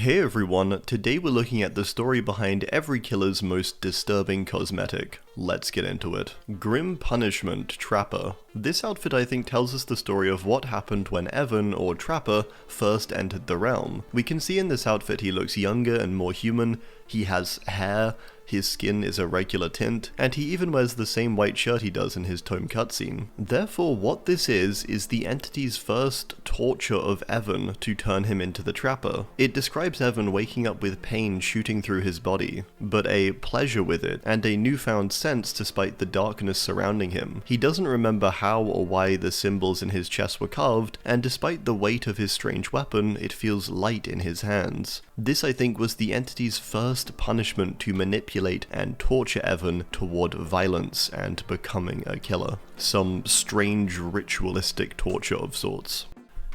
Hey everyone, today we're looking at the story behind every killer's most disturbing cosmetic. Let's get into it. Grim Punishment Trapper. This outfit I think tells us the story of what happened when Evan, or Trapper, first entered the realm. We can see in this outfit he looks younger and more human, he has hair, his skin is a regular tint, and he even wears the same white shirt he does in his Tome cutscene. Therefore, what this is the entity's first torture of Evan to turn him into the Trapper. It describes Evan waking up with pain shooting through his body, but a pleasure with it, and a newfound sense despite the darkness surrounding him. He doesn't remember how or why the symbols in his chest were carved, and despite the weight of his strange weapon, it feels light in his hands. This I think was the entity's first punishment to manipulate and torture Evan toward violence and becoming a killer. Some strange ritualistic torture of sorts.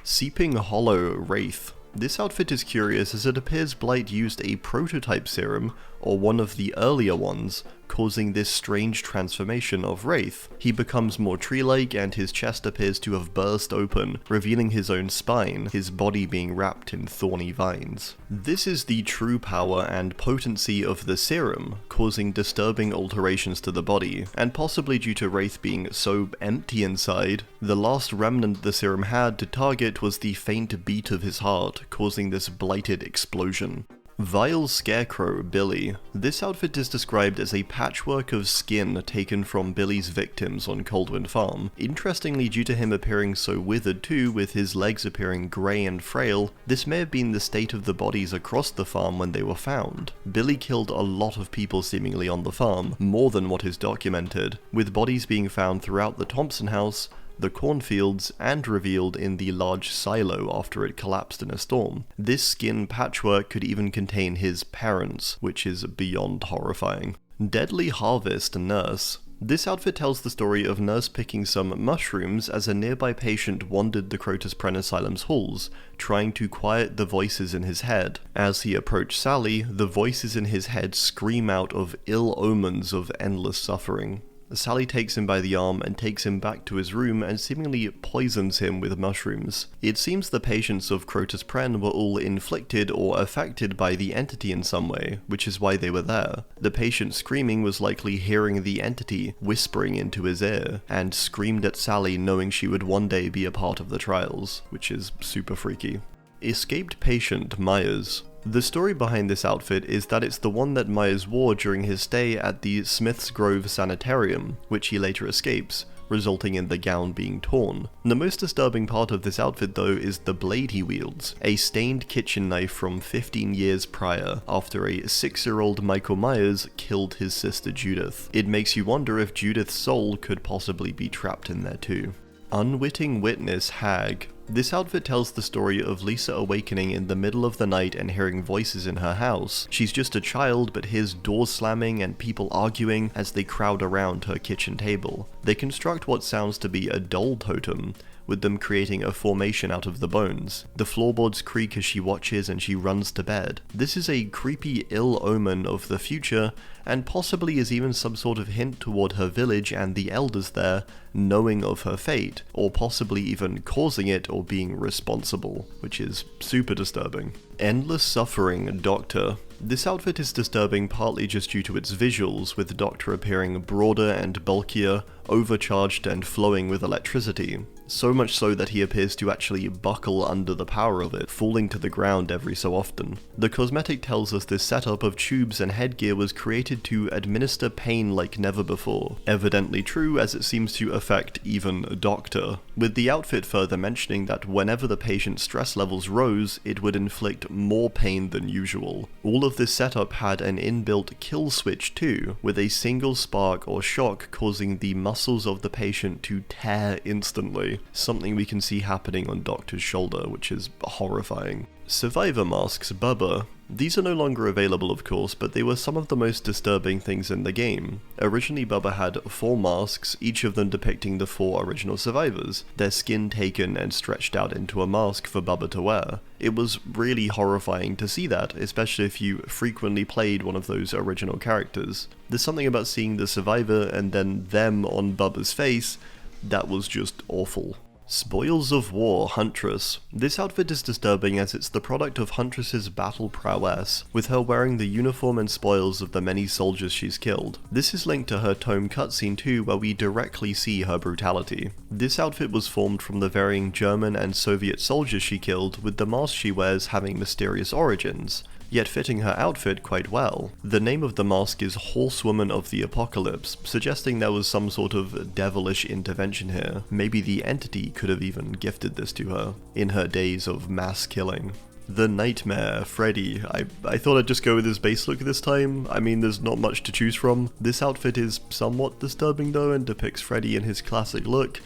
Seeping Hollow Wraith. This outfit is curious as it appears Blight used a prototype serum, or one of the earlier ones, causing this strange transformation of Wraith. He becomes more tree-like and his chest appears to have burst open, revealing his own spine, his body being wrapped in thorny vines. This is the true power and potency of the serum, causing disturbing alterations to the body, and possibly due to Wraith being so empty inside, the last remnant the serum had to target was the faint beat of his heart, causing this blighted explosion. Vile Scarecrow Billy. This outfit is described as a patchwork of skin taken from Billy's victims on Coldwind Farm. Interestingly, due to him appearing so withered too, with his legs appearing grey and frail, this may have been the state of the bodies across the farm when they were found. Billy killed a lot of people seemingly on the farm, more than what is documented, with bodies being found throughout the Thompson house, the cornfields, and revealed in the large silo after it collapsed in a storm. This skin patchwork could even contain his parents, which is beyond horrifying. Deadly Harvest Nurse. This outfit tells the story of Nurse picking some mushrooms as a nearby patient wandered the Crotus Pren Asylum's halls, trying to quiet the voices in his head. As he approached Sally, the voices in his head scream out of ill omens of endless suffering. Sally takes him by the arm and takes him back to his room and seemingly poisons him with mushrooms. It seems the patients of Crotus Pren were all inflicted or affected by the entity in some way, which is why they were there. The patient screaming was likely hearing the entity whispering into his ear, and screamed at Sally knowing she would one day be a part of the trials, which is super freaky. Escaped Patient Myers. The story behind this outfit is that it's the one that Myers wore during his stay at the Smith's Grove Sanitarium, which he later escapes, resulting in the gown being torn. The most disturbing part of this outfit though is the blade he wields, a stained kitchen knife from 15 years prior, after a 6-year-old Michael Myers killed his sister Judith. It makes you wonder if Judith's soul could possibly be trapped in there too. Unwitting Witness Hag. This outfit tells the story of Lisa awakening in the middle of the night and hearing voices in her house. She's just a child but hears doors slamming and people arguing as they crowd around her kitchen table. They construct what sounds to be a doll totem, with them creating a formation out of the bones. The floorboards creak as she watches and she runs to bed. This is a creepy ill omen of the future, and possibly is even some sort of hint toward her village and the elders there knowing of her fate, or possibly even causing it or being responsible, which is super disturbing. Endless Suffering Doctor. This outfit is disturbing partly just due to its visuals, with the Doctor appearing broader and bulkier, overcharged and flowing with electricity. So much so that he appears to actually buckle under the power of it, falling to the ground every so often. The cosmetic tells us this setup of tubes and headgear was created to administer pain like never before. Evidently true, as it seems to affect even Doctor, with the outfit further mentioning that whenever the patient's stress levels rose, it would inflict more pain than usual. All of this setup had an inbuilt kill switch too, with a single spark or shock causing the muscles of the patient to tear instantly, something we can see happening on Doctor's shoulder, which is horrifying. Survivor masks Bubba. These are no longer available of course, but they were some of the most disturbing things in the game. Originally Bubba had 4 masks, each of them depicting the 4 original survivors, their skin taken and stretched out into a mask for Bubba to wear. It was really horrifying to see that, especially if you frequently played one of those original characters. There's something about seeing the survivor and then them on Bubba's face that was just awful. Spoils of War Huntress. This outfit is disturbing as it's the product of Huntress's battle prowess, with her wearing the uniform and spoils of the many soldiers she's killed. This is linked to her tome cutscene too, where we directly see her brutality. This outfit was formed from the varying German and Soviet soldiers she killed, with the mask she wears having mysterious origins, yet fitting her outfit quite well. The name of the mask is Horsewoman of the Apocalypse, suggesting there was some sort of devilish intervention here. Maybe the entity could have even gifted this to her, in her days of mass killing. The Nightmare, Freddy. I thought I'd just go with his base look this time. I mean, there's not much to choose from. This outfit is somewhat disturbing though, and depicts Freddy in his classic look.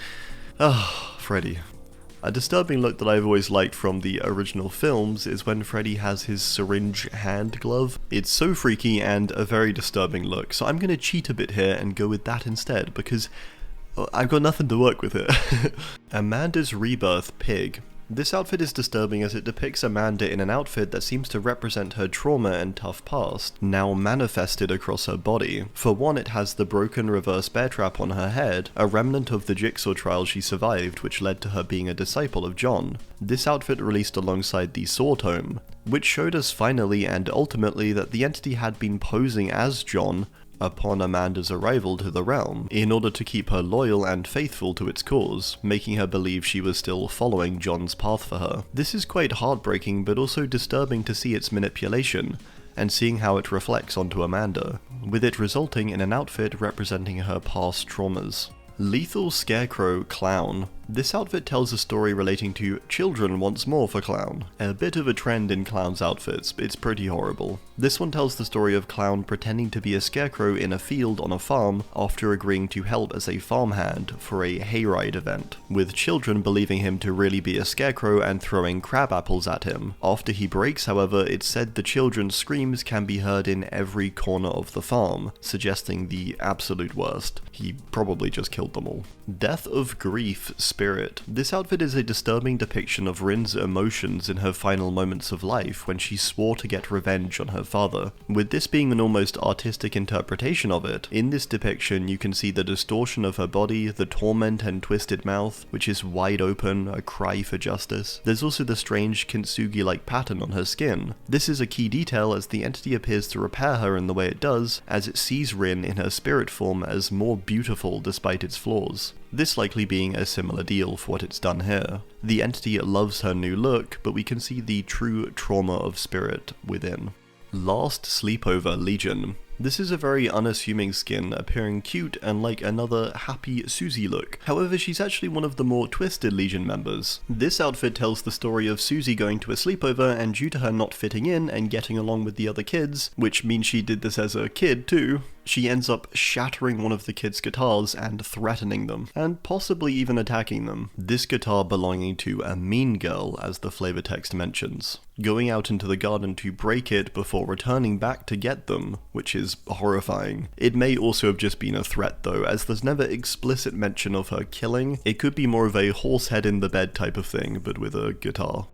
Freddy. A disturbing look that I've always liked from the original films is when Freddy has his syringe hand glove. It's so freaky and a very disturbing look, so I'm gonna cheat a bit here and go with that instead, because I've got nothing to work with here. Amanda's Rebirth Pig. This outfit is disturbing as it depicts Amanda in an outfit that seems to represent her trauma and tough past, now manifested across her body. For one, it has the broken reverse bear trap on her head, a remnant of the jigsaw trial she survived, which led to her being a disciple of Jone. This outfit released alongside the Saw tome, which showed us finally and ultimately that the entity had been posing as Jone upon Amanda's arrival to the realm, in order to keep her loyal and faithful to its cause, making her believe she was still following Jone's path for her. This is quite heartbreaking, but also disturbing to see its manipulation, and seeing how it reflects onto Amanda, with it resulting in an outfit representing her past traumas. Lethal Scarecrow Clown. This outfit tells a story relating to children once more for Clown. A bit of a trend in Clown's outfits, it's pretty horrible. This one tells the story of Clown pretending to be a scarecrow in a field on a farm after agreeing to help as a farmhand for a hayride event, with children believing him to really be a scarecrow and throwing crab apples at him. After he breaks, however, it's said the children's screams can be heard in every corner of the farm, suggesting the absolute worst. He probably just killed them all. Death of Grief Spirit. This outfit is a disturbing depiction of Rin's emotions in her final moments of life when she swore to get revenge on her father. With this being an almost artistic interpretation of it, in this depiction you can see the distortion of her body, the torment and twisted mouth, which is wide open, a cry for justice. There's also the strange kintsugi-like pattern on her skin. This is a key detail as the entity appears to repair her in the way it does, as it sees Rin in her spirit form as more beautiful despite its flaws. This likely being a similar deal for what it's done here. The entity loves her new look, but we can see the true trauma of spirit within. Last Sleepover Legion. This is a very unassuming skin, appearing cute and like another happy Susie look. However, she's actually one of the more twisted Legion members. This outfit tells the story of Susie going to a sleepover, and due to her not fitting in and getting along with the other kids, which means she did this as a kid too, she ends up shattering one of the kids' guitars and threatening them, and possibly even attacking them. This guitar belonging to a mean girl, as the flavor text mentions, going out into the garden to break it before returning back to get them, which is horrifying. It may also have just been a threat though, as there's never explicit mention of her killing. It could be more of a horse head in the bed type of thing, but with a guitar.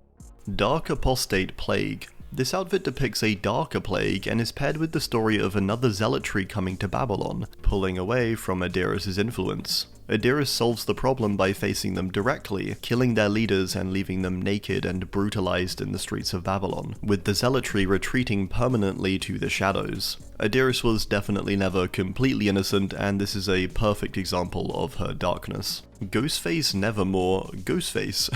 Dark Apostate Plague. This outfit depicts a darker plague and is paired with the story of another zealotry coming to Babylon, pulling away from Adiris' influence. Adiris solves the problem by facing them directly, killing their leaders and leaving them naked and brutalized in the streets of Babylon, with the zealotry retreating permanently to the shadows. Adiris was definitely never completely innocent, and this is a perfect example of her darkness. Ghostface Nevermore Ghostface.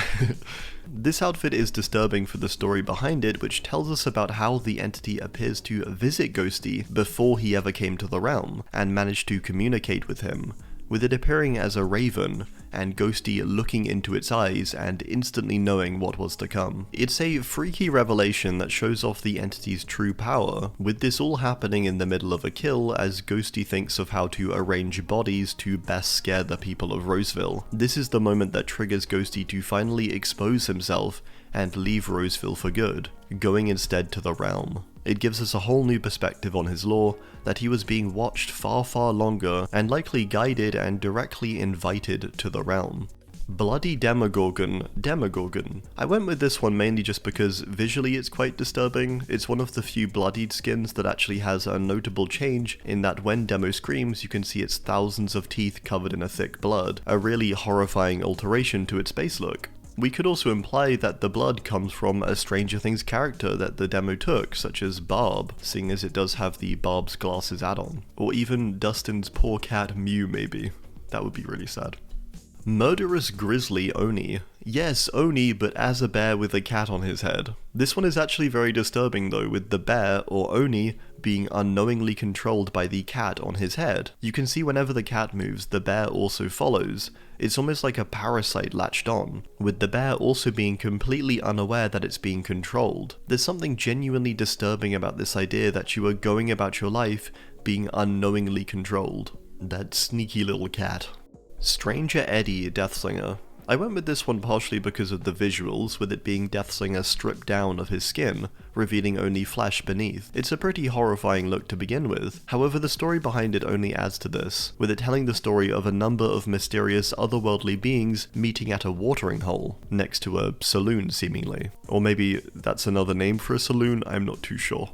This outfit is disturbing for the story behind it, which tells us about how the entity appears to visit Ghosty before he ever came to the realm, and managed to communicate with him, with it appearing as a raven, and Ghosty looking into its eyes and instantly knowing what was to come. It's a freaky revelation that shows off the entity's true power, with this all happening in the middle of a kill as Ghosty thinks of how to arrange bodies to best scare the people of Roseville. This is the moment that triggers Ghosty to finally expose himself and leave Roseville for good, going instead to the realm. It gives us a whole new perspective on his lore, that he was being watched far longer and likely guided and directly invited to the realm. Bloody Demogorgon. I went with this one mainly just because visually it's quite disturbing. It's one of the few bloodied skins that actually has a notable change in that when Demo screams you can see its thousands of teeth covered in a thick blood, a really horrifying alteration to its base look. We could also imply that the blood comes from a Stranger Things character that the demo took, such as Barb, seeing as it does have the Barb's glasses add-on. Or even Dustin's poor cat Mew maybe. That would be really sad. Murderous Grizzly Oni. Yes, Oni, but as a bear with a cat on his head. This one is actually very disturbing though, with the bear, or Oni, being unknowingly controlled by the cat on his head. You can see whenever the cat moves, the bear also follows. It's almost like a parasite latched on, with the bear also being completely unaware that it's being controlled. There's something genuinely disturbing about this idea that you are going about your life being unknowingly controlled. That sneaky little cat. Stranger Eddie Deathslinger. I went with this one partially because of the visuals, with it being Deathslinger stripped down of his skin, revealing only flesh beneath. It's a pretty horrifying look to begin with. However, the story behind it only adds to this, with it telling the story of a number of mysterious otherworldly beings meeting at a watering hole, next to a saloon seemingly. Or maybe that's another name for a saloon, I'm not too sure.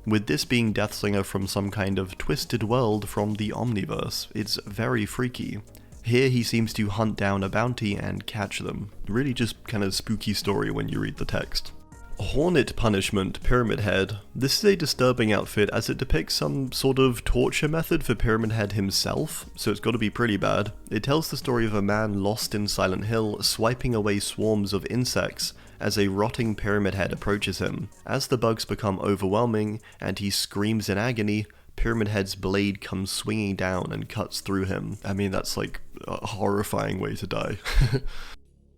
With this being Deathslinger from some kind of twisted world from the Omniverse, it's very freaky. Here he seems to hunt down a bounty and catch them. Really just kind of spooky story when you read the text. Hornet Punishment Pyramid Head. This is a disturbing outfit as it depicts some sort of torture method for Pyramid Head himself, so it's got to be pretty bad. It tells the story of a man lost in Silent Hill swiping away swarms of insects as a rotting Pyramid Head approaches him. As the bugs become overwhelming and he screams in agony, Pyramid Head's blade comes swinging down and cuts through him. I mean, that's like a horrifying way to die.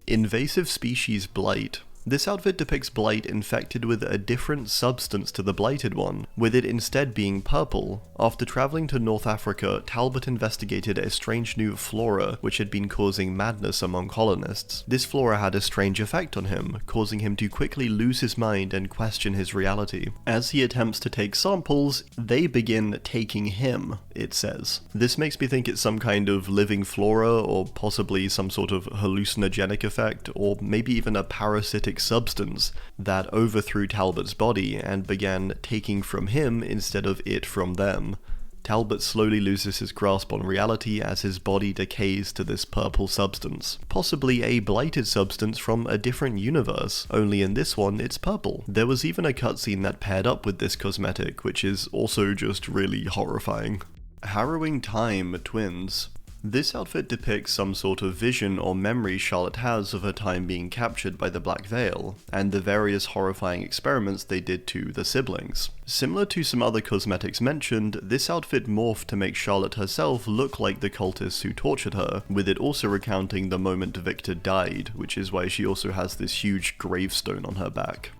Invasive Species Blight. This outfit depicts Blight infected with a different substance to the blighted one, with it instead being purple. After traveling to North Africa, Talbot investigated a strange new flora which had been causing madness among colonists. This flora had a strange effect on him, causing him to quickly lose his mind and question his reality. As he attempts to take samples, they begin taking him, it says. This makes me think it's some kind of living flora, or possibly some sort of hallucinogenic effect, or maybe even a parasitic substance that overthrew Talbot's body and began taking from him instead of it from them. Talbot slowly loses his grasp on reality as his body decays to this purple substance. Possibly a blighted substance from a different universe, only in this one it's purple. There was even a cutscene that paired up with this cosmetic, which is also just really horrifying. Harrowing Time Twins. This outfit depicts some sort of vision or memory Charlotte has of her time being captured by the Black Veil, and the various horrifying experiments they did to the siblings. Similar to some other cosmetics mentioned, this outfit morphed to make Charlotte herself look like the cultists who tortured her, with it also recounting the moment Victor died, which is why she also has this huge gravestone on her back.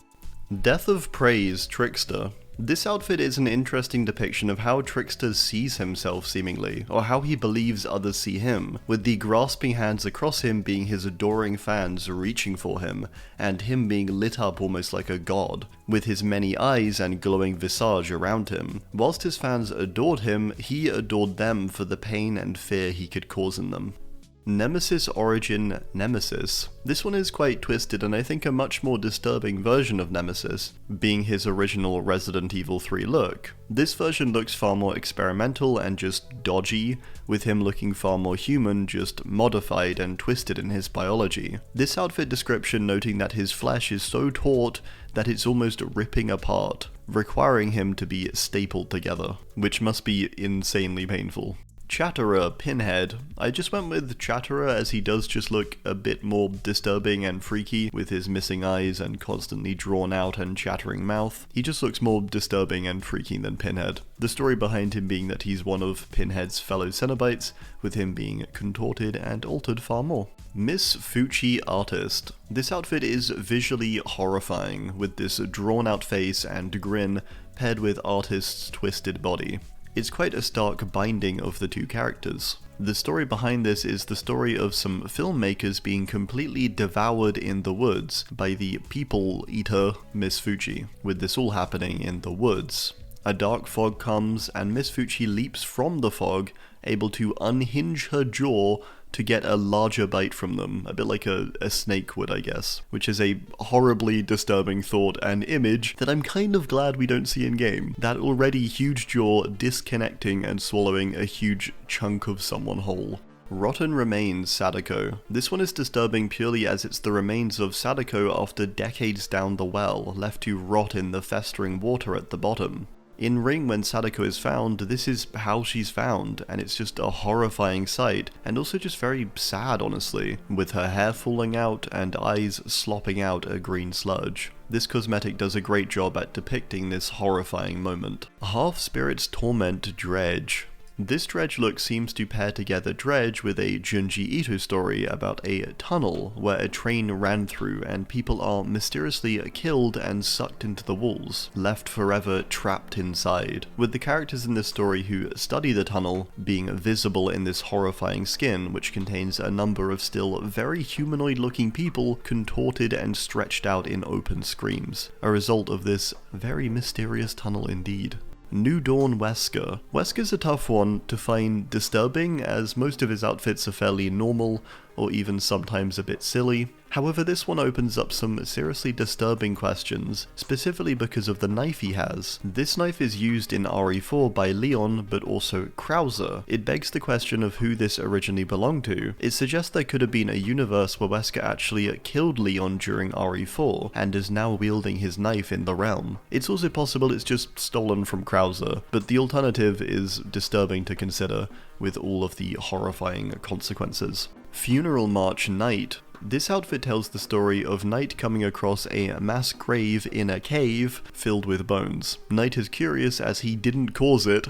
Death of Praise Trickster. This outfit is an interesting depiction of how Trickster sees himself seemingly, or how he believes others see him, with the grasping hands across him being his adoring fans reaching for him, and him being lit up almost like a god, with his many eyes and glowing visage around him. Whilst his fans adored him, he adored them for the pain and fear he could cause in them. Nemesis Origin Nemesis. This one is quite twisted and I think a much more disturbing version of Nemesis, being his original Resident Evil 3 look. This version looks far more experimental and just dodgy, with him looking far more human, just modified and twisted in his biology. This outfit description noting that his flesh is so taut that it's almost ripping apart, requiring him to be stapled together, which must be insanely painful. Chatterer Pinhead. I just went with Chatterer as he does just look a bit more disturbing and freaky with his missing eyes and constantly drawn out and chattering mouth. He just looks more disturbing and freaky than Pinhead. The story behind him being that he's one of Pinhead's fellow Cenobites, with him being contorted and altered far more. Miss Fucci Artist. This outfit is visually horrifying, with this drawn out face and grin paired with Artist's twisted body. It's quite a stark binding of the two characters. The story behind this is the story of some filmmakers being completely devoured in the woods by the people eater Miss Fucci, with this all happening in the woods. A dark fog comes and Miss Fucci leaps from the fog, able to unhinge her jaw to get a larger bite from them, a bit like a snake would, I guess, which is a horribly disturbing thought and image that I'm kind of glad we don't see in game. That already huge jaw disconnecting and swallowing a huge chunk of someone whole. Rotten Remains Sadako. This one is disturbing purely as it's the remains of Sadako after decades down the well, left to rot in the festering water at the bottom. In Ring, when Sadako is found, this is how she's found, and it's just a horrifying sight, and also just very sad, honestly, with her hair falling out and eyes slopping out a green sludge. This cosmetic does a great job at depicting this horrifying moment. Half-Spirit's Torment Dredge. This Dredge look seems to pair together Dredge with a Junji Ito story about a tunnel where a train ran through and people are mysteriously killed and sucked into the walls, left forever trapped inside, with the characters in this story who study the tunnel being visible in this horrifying skin which contains a number of still very humanoid looking people contorted and stretched out in open screams, a result of this very mysterious tunnel indeed. New Dawn Wesker. Wesker's a tough one to find disturbing, as most of his outfits are fairly normal, or even sometimes a bit silly. However, this one opens up some seriously disturbing questions, specifically because of the knife he has. This knife is used in RE4 by Leon, but also Krasue. It begs the question of who this originally belonged to. It suggests there could have been a universe where Wesker actually killed Leon during RE4, and is now wielding his knife in the realm. It's also possible it's just stolen from Krasue, but the alternative is disturbing to consider, with all of the horrifying consequences. Funeral March Night. This outfit tells the story of Knight coming across a mass grave in a cave filled with bones. Knight is curious as he didn't cause it.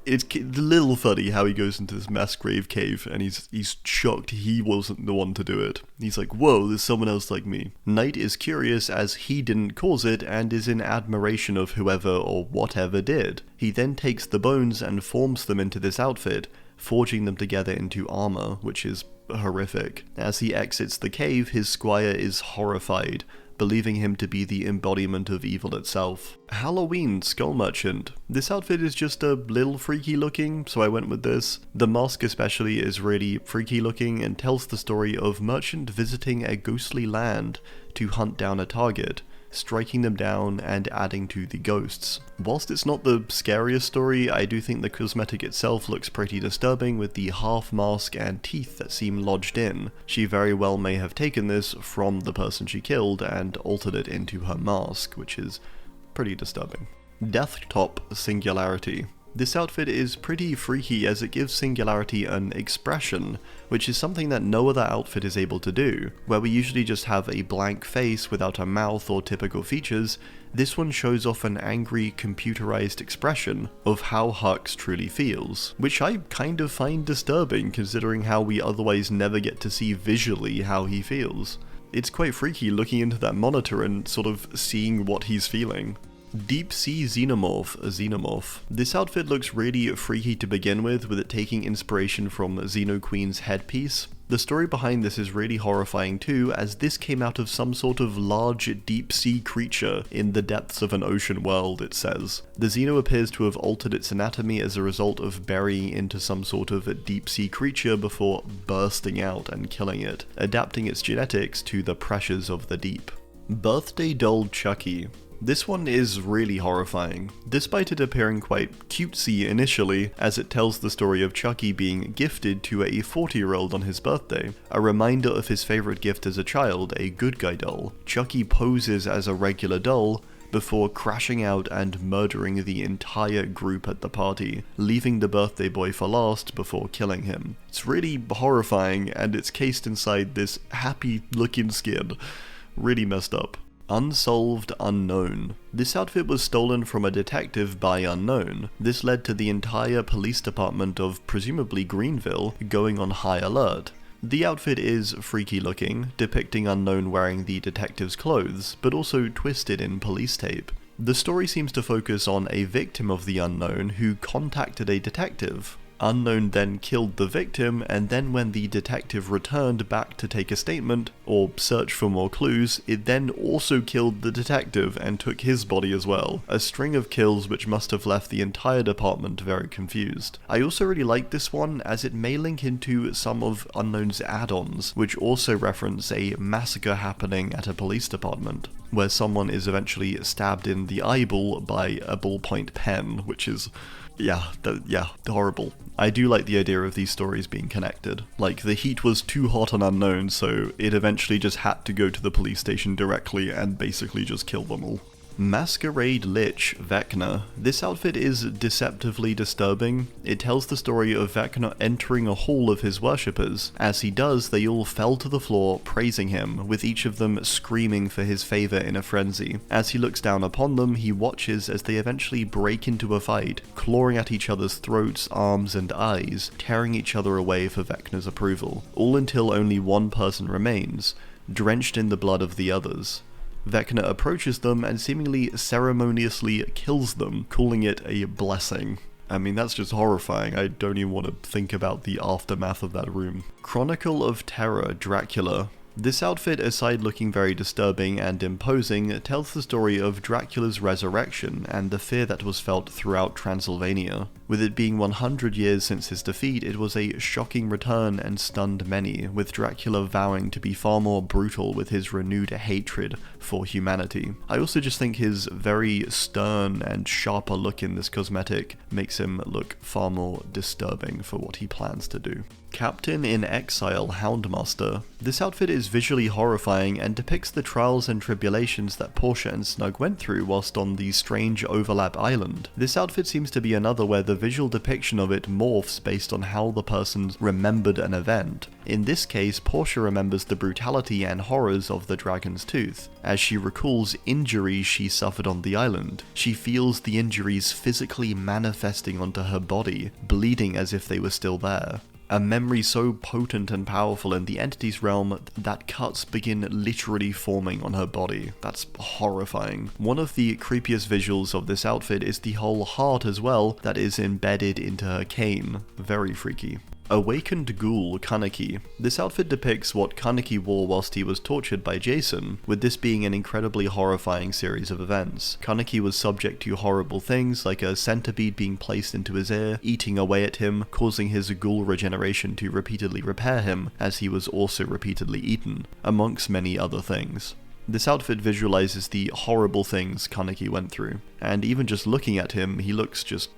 It's a little funny how he goes into this mass grave cave and he's shocked he wasn't the one to do it. He's like, whoa, there's someone else like me. Knight is curious as he didn't cause it and is in admiration of whoever or whatever did. He then takes the bones and forms them into this outfit, forging them together into armor, which is horrific. As he exits the cave, his squire is horrified, believing him to be the embodiment of evil itself. Halloween Skull Merchant. This outfit is just a little freaky looking, so I went with this. The mask especially is really freaky looking and tells the story of Merchant visiting a ghostly land to hunt down a target, striking them down and adding to the ghosts. Whilst it's not the scariest story, I do think the cosmetic itself looks pretty disturbing with the half mask and teeth that seem lodged in. She very well may have taken this from the person she killed and altered it into her mask, which is pretty disturbing. Deathtop Singularity. This outfit is pretty freaky as it gives Singularity an expression, which is something that no other outfit is able to do. Where we usually just have a blank face without a mouth or typical features, this one shows off an angry, computerized expression of how Hux truly feels, which I kind of find disturbing considering how we otherwise never get to see visually how he feels. It's quite freaky looking into that monitor and sort of seeing what he's feeling. Deep Sea Xenomorph. This outfit looks really freaky to begin with it taking inspiration from Xeno Queen's headpiece. The story behind this is really horrifying too, as this came out of some sort of large deep sea creature in the depths of an ocean world, it says. The Xeno appears to have altered its anatomy as a result of burying into some sort of deep sea creature before bursting out and killing it, adapting its genetics to the pressures of the deep. Birthday Doll Chucky. This one is really horrifying, despite it appearing quite cutesy initially, as it tells the story of Chucky being gifted to a 40-year-old on his birthday, a reminder of his favourite gift as a child, a good guy doll. Chucky poses as a regular doll, before crashing out and murdering the entire group at the party, leaving the birthday boy for last before killing him. It's really horrifying, and it's cased inside this happy-looking skin. Really messed up. Unsolved Unknown. This outfit was stolen from a detective by Unknown. This led to the entire police department of presumably Greenville going on high alert. The outfit is freaky looking, depicting Unknown wearing the detective's clothes, but also twisted in police tape. The story seems to focus on a victim of the Unknown who contacted a detective. Unknown then killed the victim, and then when the detective returned back to take a statement, or search for more clues, it then also killed the detective and took his body as well. A string of kills which must have left the entire department very confused. I also really like this one as it may link into some of Unknown's add-ons, which also reference a massacre happening at a police department, where someone is eventually stabbed in the eyeball by a ballpoint pen, which is horrible. I do like the idea of these stories being connected. Like, the heat was too hot on Unknown, so it eventually just had to go to the police station directly and basically just kill them all. Masquerade Lich Vecna. This outfit is deceptively disturbing. It tells the story of Vecna entering a hall of his worshippers. As he does, they all fell to the floor, praising him, with each of them screaming for his favor in a frenzy. As he looks down upon them, he watches as they eventually break into a fight, clawing at each other's throats, arms, and eyes, tearing each other away for Vecna's approval. All until only one person remains, drenched in the blood of the others. Vecna approaches them and seemingly ceremoniously kills them, calling it a blessing. I mean, that's just horrifying. I don't even want to think about the aftermath of that room. Chronicle of Terror Dracula. This outfit, aside looking very disturbing and imposing, tells the story of Dracula's resurrection and the fear that was felt throughout Transylvania. With it being 100 years since his defeat, it was a shocking return and stunned many, with Dracula vowing to be far more brutal with his renewed hatred for humanity. I also just think his very stern and sharper look in this cosmetic makes him look far more disturbing for what he plans to do. Captain in Exile Houndmaster. This outfit is visually horrifying and depicts the trials and tribulations that Portia and Snug went through whilst on the strange overlap island. This outfit seems to be another where the visual depiction of it morphs based on how the person remembered an event. In this case, Portia remembers the brutality and horrors of the Dragon's Tooth. As she recalls injuries she suffered on the island, she feels the injuries physically manifesting onto her body, bleeding as if they were still there. A memory so potent and powerful in the entity's realm that cuts begin literally forming on her body. That's horrifying. One of the creepiest visuals of this outfit is the whole heart as well that is embedded into her cane. Very freaky. Awakened Ghoul Kaneki. This outfit depicts what Kaneki wore whilst he was tortured by Jason, with this being an incredibly horrifying series of events. Kaneki was subject to horrible things like a centipede being placed into his ear, eating away at him, causing his ghoul regeneration to repeatedly repair him, as he was also repeatedly eaten, amongst many other things. This outfit visualizes the horrible things Kaneki went through, and even just looking at him, he looks just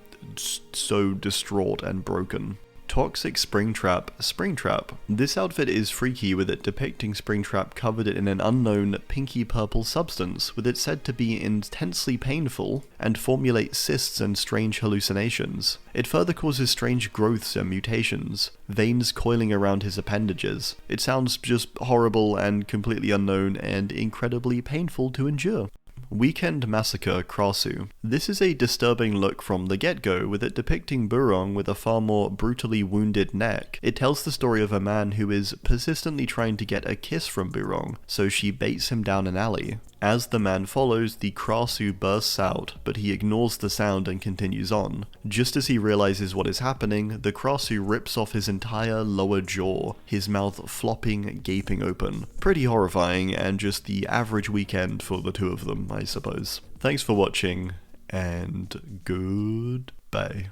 so distraught and broken. Toxic Springtrap. This outfit is freaky, with it depicting Springtrap covered in an unknown pinky purple substance, with it said to be intensely painful and formulate cysts and strange hallucinations. It further causes strange growths and mutations, veins coiling around his appendages. It sounds just horrible and completely unknown and incredibly painful to endure. Weekend Massacre Krasue. This is a disturbing look from the get-go, with it depicting Burong with a far more brutally wounded neck. It tells the story of a man who is persistently trying to get a kiss from Burong, so she baits him down an alley. As the man follows, the Krasue bursts out, but he ignores the sound and continues on. Just as he realizes what is happening, the Krasue rips off his entire lower jaw, his mouth flopping, gaping open. Pretty horrifying, and just the average weekend for the two of them, I suppose. Thanks for watching, and goodbye.